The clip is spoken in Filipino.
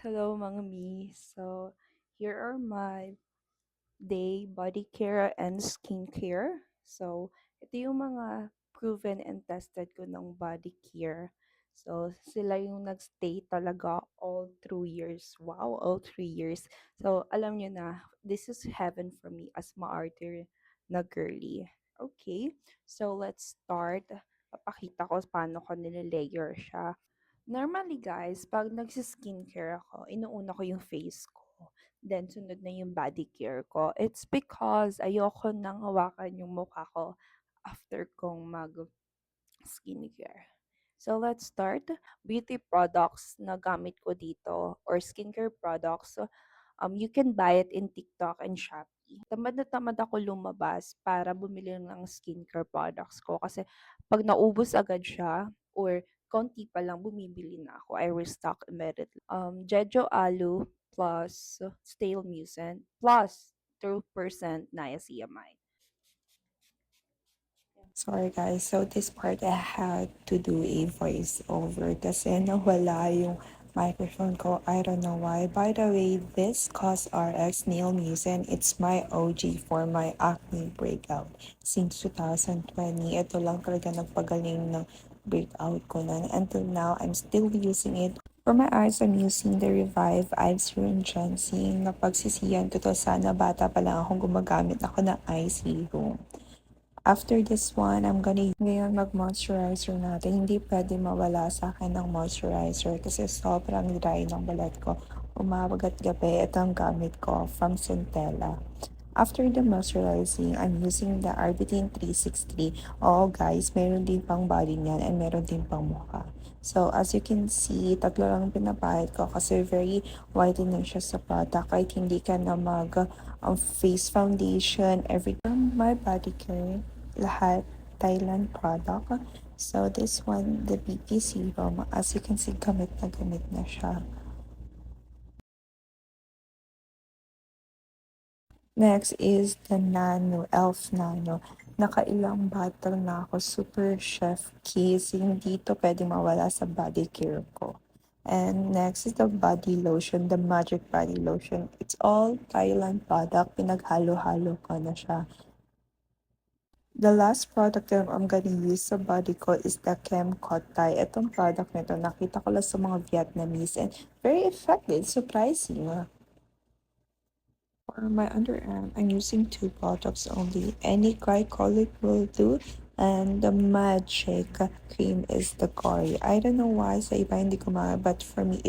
Hello mga mi. So, here are my day body care and skincare. So, ito yung mga proven and tested ko ng body care. So, sila yung nagstay talaga all through years. Wow, all 3 years. So, alam nyo na, this is heaven for me as maarte na girly. Okay, so let's start. Papakita ko paano ko nilalayer siya. Normally guys, 'pag nagsi-skincare ako, inuuna ko yung face ko. Then sunod na yung body care ko. It's because ayoko nang hawakan yung mukha ko after kong mag-skincare. So let's start. Beauty products na gamit ko dito or skincare products. You can buy it in TikTok and Shopee. Tamad na tamad ako lumabas para bumili ng skincare products ko kasi pag naubos agad siya or konti pa lang bumibili na ako. I restock immediately. Jejo Alu plus stale mucin plus 2% niacinamide. Sorry guys, so this part I had to do a voice over kasi nawala yung microphone ko. I don't know why. By the way, this CosRX Nail Mucin, it's my OG for my acne breakout. Since 2020, ito lang talaga nagpagaling ng breakout ko na. Until now, I'm still using it. For my eyes, I'm using the Revive Eye Serum Ginseng. Napagsisiyan ko to, sana bata pa lang akong gumagamit ako ng eye serum. After this one, I'm gonna ngayon mag-moisturizer natin. Hindi pwede mawala sa akin ng moisturizer kasi sobrang dry ng balat ko. Umawag at gabi, ito ang gamit ko from Centella. After the moisturizing, I'm using the Arbutin 360. Oo guys, meron din pang body niyan and meron din pang mukha. So as you can see, tatlo lang pinapahid ko kasi very whitening siya sa product kahit hindi ka na mag face foundation, every my body care, lahat Thailand product. So this one, the BB Serum, as you can see, gamit na siya. Next is the Nano, Elf Nano. Nakailang bottle na ako, super chef kiss. Hindi to pwede mawala sa body care ko. And next is the body lotion, the Magic Body Lotion. It's all Thailand product, pinaghalo-halo ko na siya. The last product that I'm gonna use sa body ko is the Chem Kotai. Itong product nito, nakita ko lang sa mga Vietnamese and very effective, surprising. For my underarm, I'm using two products only. Any glycolic will do. And the Magic cream is the Gory. I don't know why sa iba hindi ko but for me,